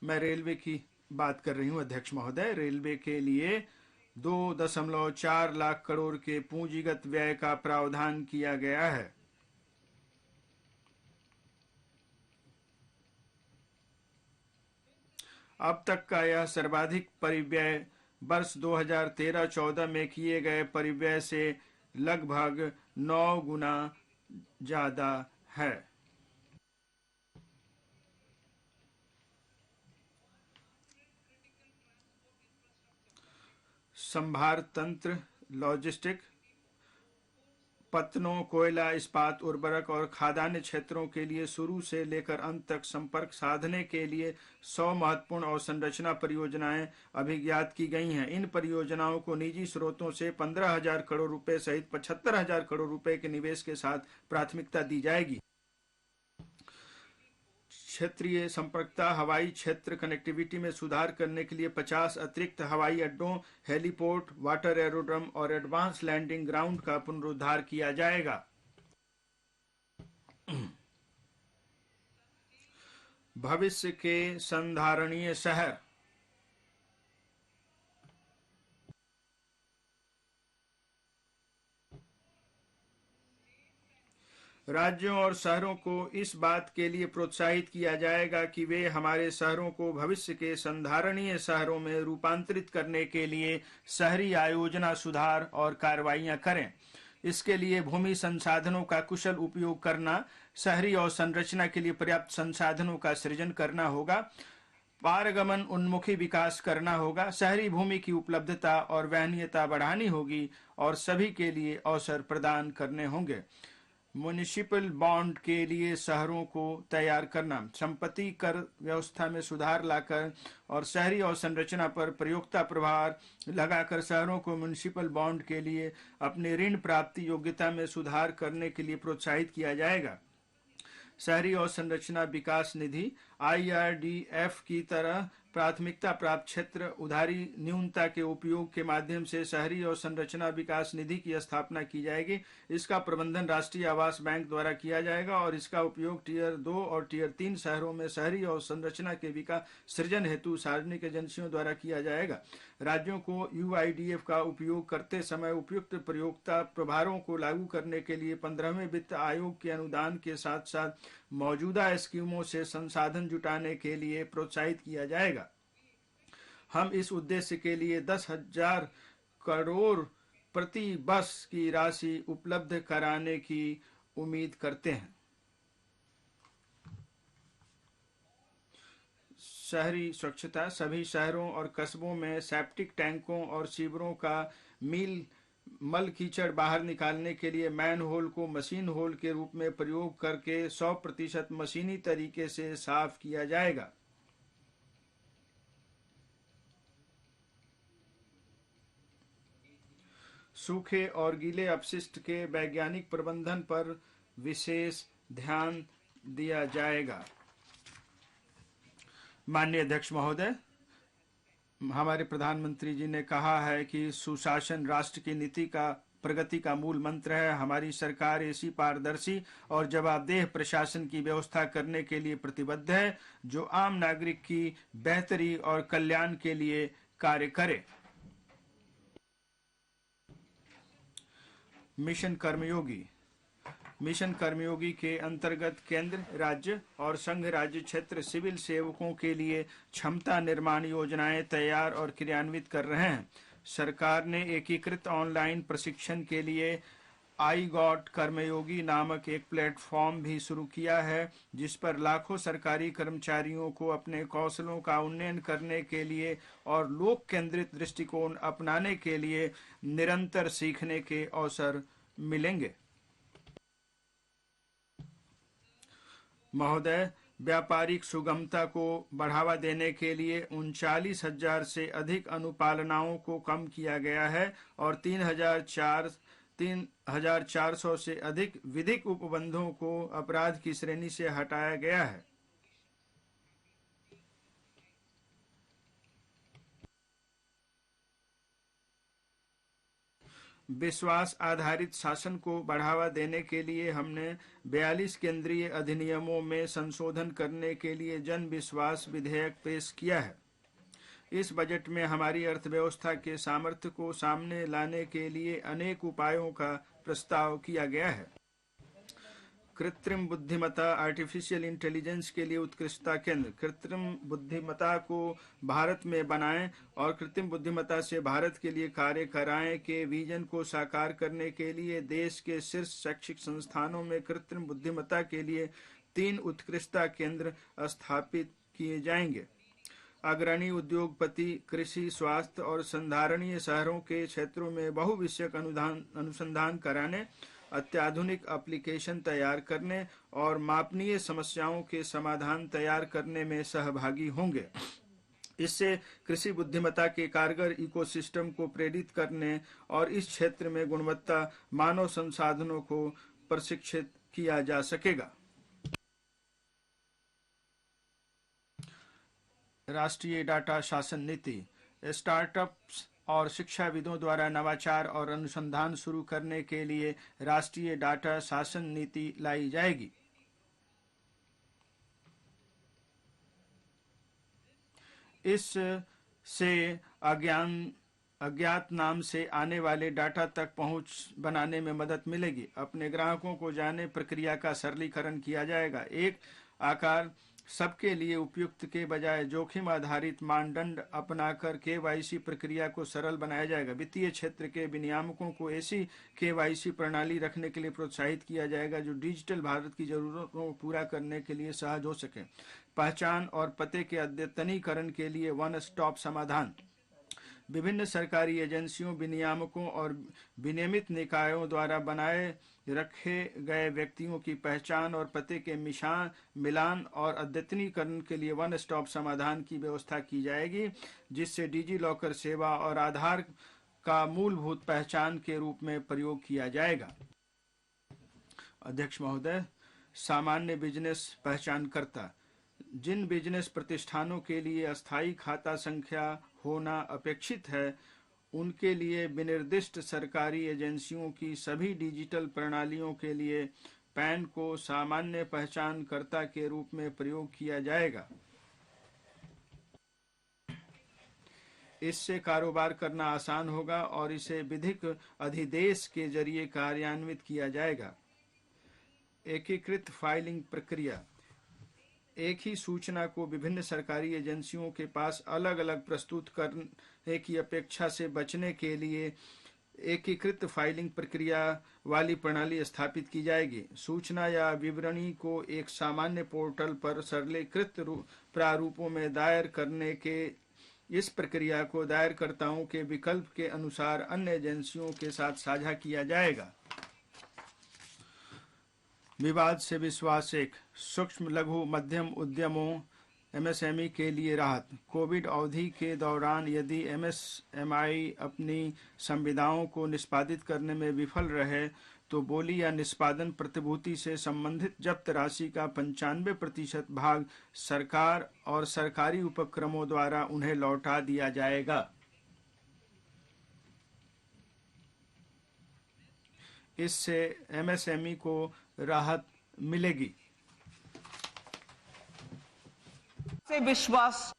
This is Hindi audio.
मैं रेलवे की बात कर रही हूँ अध्यक्ष महोदय। रेलवे के लिए 2.4 लाख करोड़ के पूंजीगत व्यय का प्रावधान किया गया है। अब तक का यह सर्वाधिक परिव्यय वर्ष 2013-14 में किए गए परिव्यय से लगभग 9 गुना ज्यादा है। संभार तंत्र, लॉजिस्टिक, पत्तनों, कोयला, इस्पात, उर्वरक और खाद्यान्न क्षेत्रों के लिए शुरू से लेकर अंत तक संपर्क साधने के लिए 100 महत्वपूर्ण अवसंरचना परियोजनाएं अभिज्ञात की गई हैं। इन परियोजनाओं को निजी स्रोतों से 15,000 करोड़ रुपए सहित 75,000 करोड़ रुपए के निवेश के साथ प्राथमिकता दी जाएगी। क्षेत्रीय संपर्कता, हवाई क्षेत्र कनेक्टिविटी में सुधार करने के लिए 50 अतिरिक्त हवाई अड्डों, हेलीपोर्ट, वाटर एरोड्रम और एडवांस लैंडिंग ग्राउंड का पुनरुद्धार किया जाएगा। भविष्य के संधारणीय शहर। राज्यों और शहरों को इस बात के लिए प्रोत्साहित किया जाएगा कि वे हमारे शहरों को भविष्य के संधारणीय शहरों में रूपांतरित करने के लिए शहरी आयोजना सुधार और कार्रवाइयां करें। इसके लिए भूमि संसाधनों का कुशल उपयोग करना, शहरी अवसंरचना के लिए पर्याप्त संसाधनों का सृजन करना होगा, पारगमन उन्मुखी विकास करना होगा, शहरी भूमि की उपलब्धता और वहनीयता बढ़ानी होगी और सभी के लिए अवसर प्रदान करने होंगे। म्युनिसिपल बॉन्ड के लिए शहरों को तैयार करना, संपत्ति कर व्यवस्था में सुधार लाकर और शहरी अवसंरचना पर प्रयोक्ता प्रभार लगाकर शहरों को म्युनिसिपल बॉन्ड के लिए अपनी ऋण प्राप्ति योग्यता में सुधार करने के लिए प्रोत्साहित किया जाएगा। शहरी अवसंरचना विकास निधि IRDF की तरह प्राथमिकता प्राप्त क्षेत्र उधारी न्यूनता के उपयोग के माध्यम से शहरी अवसंरचना विकास निधि की स्थापना की जाएगी। इसका प्रबंधन राष्ट्रीय आवास बैंक द्वारा किया जाएगा और इसका उपयोग टियर 2 और टियर 3 शहरों में शहरी अवसंरचना के विकास सृजन हेतु सार्वजनिक एजेंसियों द्वारा किया जाएगा। राज्यों को UIDF का उपयोग करते समय उपयुक्त प्रयोक्ता प्रभारों को लागू करने के लिए 15वें वित्त आयोग के अनुदान के साथ साथ मौजूदा स्कीमों से संसाधन जुटाने के लिए प्रोत्साहित किया जाएगा। हम इस उद्देश्य के लिए 10,000 करोड़ प्रति वर्ष की राशि उपलब्ध कराने की उम्मीद करते हैं। शहरी स्वच्छता, सभी शहरों और कस्बों में सेप्टिक टैंकों और सीवरों का मल कीचड़ बाहर निकालने के लिए मैन होल को मशीन होल के रूप में प्रयोग करके 100% मशीनी तरीके से साफ किया जाएगा। सूखे और गीले अपशिष्ट के वैज्ञानिक प्रबंधन पर विशेष ध्यान दिया जाएगा। माननीय अध्यक्ष महोदय, हमारे प्रधानमंत्री जी ने कहा है कि सुशासन राष्ट्र की नीति का प्रगति का मूल मंत्र है। हमारी सरकार ऐसी पारदर्शी और जवाबदेह प्रशासन की व्यवस्था करने के लिए प्रतिबद्ध है जो आम नागरिक की बेहतरी और कल्याण के लिए कार्य करे। मिशन कर्मयोगी। मिशन कर्मयोगी के अंतर्गत केंद्र, राज्य और संघ राज्य क्षेत्र सिविल सेवकों के लिए क्षमता निर्माण योजनाएं तैयार और क्रियान्वित कर रहे हैं। सरकार ने एकीकृत ऑनलाइन प्रशिक्षण के लिए आई गॉट कर्मयोगी नामक एक प्लेटफॉर्म भी शुरू किया है, जिस पर लाखों सरकारी कर्मचारियों को अपने कौशलों का उन्नयन करने के लिए और लोक केंद्रित दृष्टिकोण अपनाने के लिए निरंतर सीखने के अवसर मिलेंगे। महोदय, व्यापारिक सुगमता को बढ़ावा देने के लिए 39,000 से अधिक अनुपालनाओं को कम किया गया है और 3,400 से अधिक विधिक उपबंधों को अपराध की श्रेणी से हटाया गया है। विश्वास आधारित शासन को बढ़ावा देने के लिए हमने 42 केंद्रीय अधिनियमों में संशोधन करने के लिए जन विश्वास विधेयक पेश किया है। इस बजट में हमारी अर्थव्यवस्था के सामर्थ्य को सामने लाने के लिए अनेक उपायों का प्रस्ताव किया गया है। कृत्रिम बुद्धिमत्ता आर्टिफिशियल इंटेलिजेंस के लिए उत्कृष्टता केंद्र कृत्रिम बुद्धिमत्ता को भारत में बनाएं और कृत्रिम बुद्धिमत्ता से भारत के लिए कार्य कराएं के विजन को साकार करने के लिए देश के शीर्ष शैक्षिक संस्थानों में कृत्रिम बुद्धिमत्ता के लिए 3 उत्कृष्टता केंद्र स्थापित किए जाएंगे। अग्रणी उद्योगपति कृषि, स्वास्थ्य और संधारणीय शहरों के क्षेत्रों में बहुविषयक अनुसंधान कराने, अत्याधुनिक एप्लीकेशन तैयार करने और मापनीय समस्याओं के समाधान तैयार करने में सहभागी होंगे। इससे कृषि बुद्धिमत्ता के कारगर इकोसिस्टम को प्रेरित करने और इस क्षेत्र में गुणवत्ता मानव संसाधनों को प्रशिक्षित किया जा सकेगा। राष्ट्रीय डाटा शासन नीति स्टार्टअप्स और शिक्षाविदों द्वारा नवाचार और अनुसंधान शुरू करने के लिए राष्ट्रीय डाटा शासन नीति लाई जाएगी। इससे अज्ञात नाम से आने वाले डाटा तक पहुंच बनाने में मदद मिलेगी। अपने ग्राहकों को जाने प्रक्रिया का सरलीकरण किया जाएगा। एक आकार सबके लिए उपयुक्त के बजाय जोखिम आधारित मानदंड अपनाकर केवाईसी प्रक्रिया को सरल बनाया जाएगा। वित्तीय क्षेत्र के विनियामकों को ऐसी केवाईसी प्रणाली रखने के लिए प्रोत्साहित किया जाएगा जो डिजिटल भारत की जरूरतों को पूरा करने के लिए सहज हो सके। पहचान और पते के अद्यतनीकरण के लिए वन स्टॉप समाधान विभिन्न सरकारी एजेंसियों, विनियामकों और विनियमित निकायों द्वारा बनाए रखे गए व्यक्तियों की पहचान और पते के मिलान और अद्यतनीकरण के लिए वन स्टॉप समाधान की व्यवस्था की जाएगी, जिससे डिजी लॉकर सेवा और आधार का मूलभूत पहचान के रूप में प्रयोग किया जाएगा। अध्यक्ष महोदय, सामान्य बिजनेस पहचानकर्ता जिन बिजनेस प्रतिष्ठानों के लिए अस्थायी खाता संख्या होना अपेक्षित है, उनके लिए विनिर्दिष्ट सरकारी एजेंसियों की सभी डिजिटल प्रणालियों के लिए पैन को सामान्य पहचानकर्ता के रूप में प्रयोग किया जाएगा। इससे कारोबार करना आसान होगा और इसे विधिक अधिदेश के जरिए कार्यान्वित किया जाएगा। एकीकृत फाइलिंग प्रक्रिया एक ही सूचना को विभिन्न सरकारी एजेंसियों के पास अलग अलग प्रस्तुत करने की अपेक्षा से बचने के लिए एकीकृत फाइलिंग प्रक्रिया वाली प्रणाली स्थापित की जाएगी। सूचना या विवरणी को एक सामान्य पोर्टल पर सरलीकृत प्रारूपों में दायर करने के इस प्रक्रिया को दायरकर्ताओं के विकल्प के अनुसार अन्य एजेंसियों के साथ साझा किया जाएगा। विवाद से विश्वास एक सूक्ष्म लघु मध्यम उद्यमों एमएसएमई के लिए राहत। कोविड अवधि के दौरान यदि एमएसएमई अपनी संविदाओं को निष्पादित करने में विफल रहे तो बोली या निष्पादन प्रतिभूति से संबंधित जब्त राशि का 95% भाग सरकार और सरकारी उपक्रमों द्वारा उन्हें लौटा दिया जाएगा। इससे एमएसएमई को राहत मिलेगी। से विश्वास